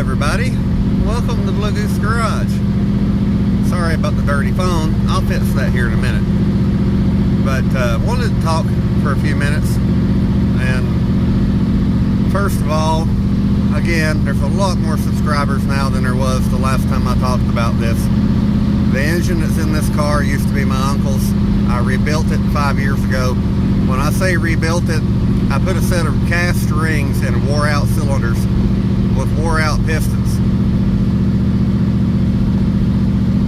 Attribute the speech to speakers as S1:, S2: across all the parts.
S1: everybody. Welcome to Blue Goose Garage. Sorry about the dirty phone. I'll fix that here in a minute. But wanted to talk for a few minutes. And first of all, again, there's a lot more subscribers now than there was the last time I talked about this. The engine that's in this car used to be my uncle's. I rebuilt it 5 years ago. When I say rebuilt it, I put a set of cast rings and wore out cylinders with wore out pistons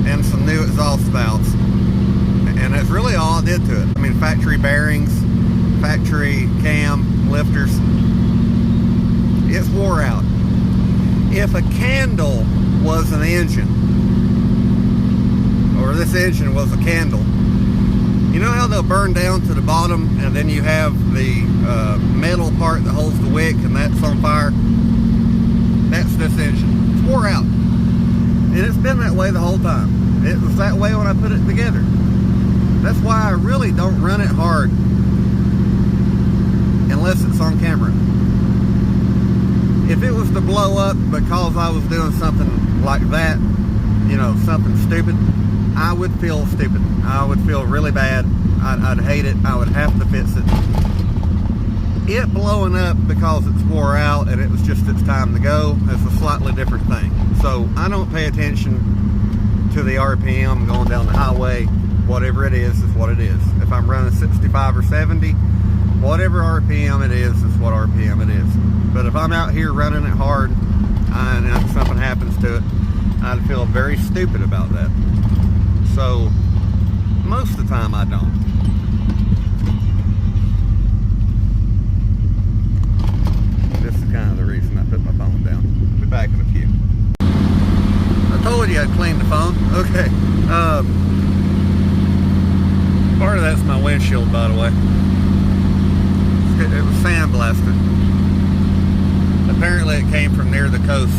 S1: and some new exhaust valves, and that's really all I did to it. I mean, factory bearings, factory cam lifters, it's wore out. If a candle was an engine, or this engine was a candle, you know how they'll burn down to the bottom and then you have the metal part that holds the wick and that's on fire? That's this engine. It's wore out. And it's been that way the whole time. It was that way when I put it together. That's why I really don't run it hard unless it's on camera. If it was to blow up because I was doing something like that, you know, something stupid, I would feel stupid. I would feel really bad. I'd hate it. I would have to fix it. It blowing up because it's wore out and it was just its time to go is a slightly different thing. So I don't pay attention to the RPM going down the highway. Whatever it is what it is. If I'm running 65 or 70, whatever RPM it is what RPM it is. But if I'm out here running it hard and something happens to it, I'd feel very stupid about that. So most of the time I don't. This is kind of the reason I put my phone down. I'll be back in a few. I told you I'd clean the phone. Okay. Part of that's my windshield, by the way. It was sandblasted. Apparently it came from near the coast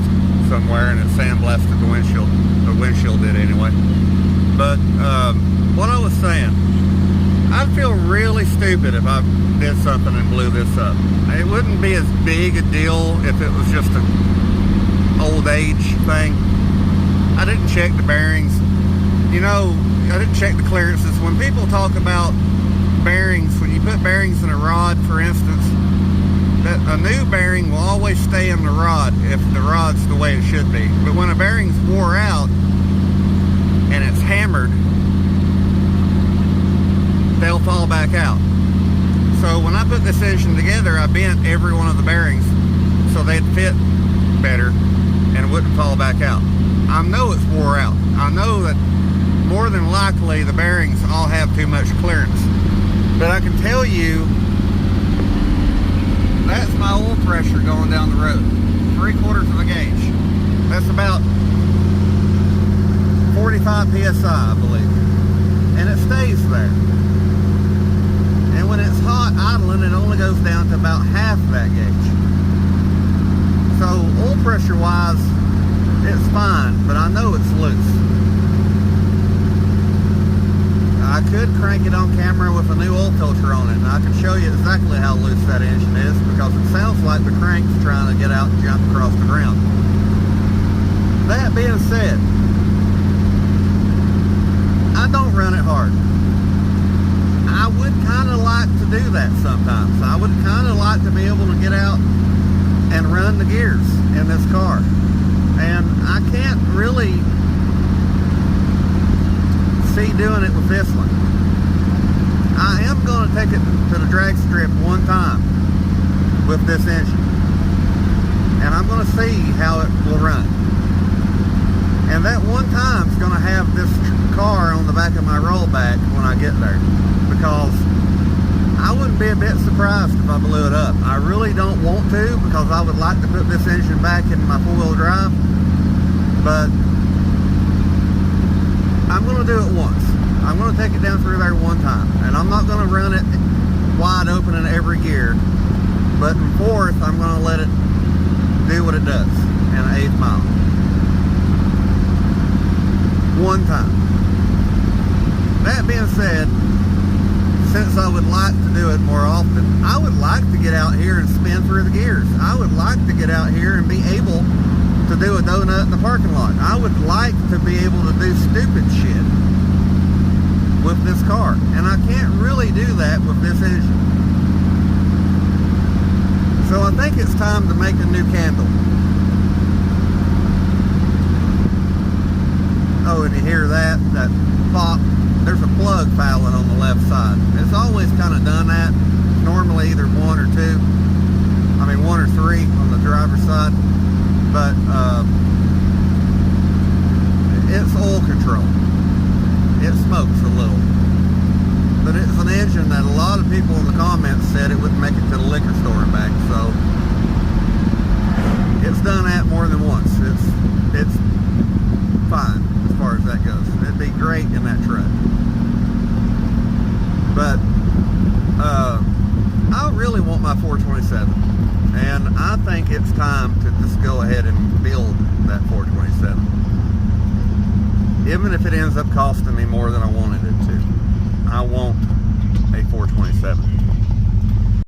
S1: somewhere and it sandblasted the windshield. The windshield did anyway. But what I was saying, I'd feel really stupid if I did something and blew this up. It wouldn't be as big a deal if it was just an old age thing. I didn't check the bearings. You know, I didn't check the clearances. When people talk about bearings, when you put bearings in a rod, for instance, that a new bearing will always stay in the rod if the rod's the way it should be. But when a bearing's wore out and it's hammered, they'll fall back out. So when I put this engine together, I bent every one of the bearings so they'd fit better and it wouldn't fall back out. I know it's wore out. I know that more than likely the bearings all have too much clearance. But I can tell you, that's my oil pressure going down the road. 3/4 of a gauge. That's about 45 PSI, I believe. And it stays there. And when it's hot idling, it only goes down to about half that gauge. So oil pressure wise, it's fine, but I know it's loose. I could crank it on camera with a new oil filter on it, and I can show you exactly how loose that engine is because it sounds like the crank's trying to get out and jump across the ground. That being said, I don't run it hard. I would kind of like to do that sometimes. I would kind of like to be able to get out and run the gears in this car. And I can't really see doing it with this one. I am going to take it to the drag strip one time with this engine. And I'm going to see how it will run. And that one time is going to have this car on the back of my rollback when I get there. Because I wouldn't be a bit surprised if I blew it up. I really don't want to because I would like to put this engine back in my four-wheel drive. But I'm going to do it once. I'm going to take it down through there one time. And I'm not going to run it wide open in every gear. But in fourth, I'm going to let it do what it does in an 1/8 mile. One time. That being said, since I would like to do it more often, I would like to get out here and spin through the gears. I would like to get out here and be able to do donut in the parking lot. I would like to be able to do stupid shit with this car, and I can't really do that with this engine. So I think it's time to make a new candle. Oh, and you hear that pop? There's a plug fouling on the left side. It's always kind of done that. Normally either one or two. I mean, one or three on the driver's side. But it's oil control. It smokes a little. But it's an engine that a lot of people in the comments said it wouldn't make it to the liquor store and back. So it's done that more than once. It's fine as far as that goes. It'd be great in that truck. But I really want my 427, and I think it's time to just go ahead and build that 427, even if it ends up costing me more than I wanted it to. I want a 427.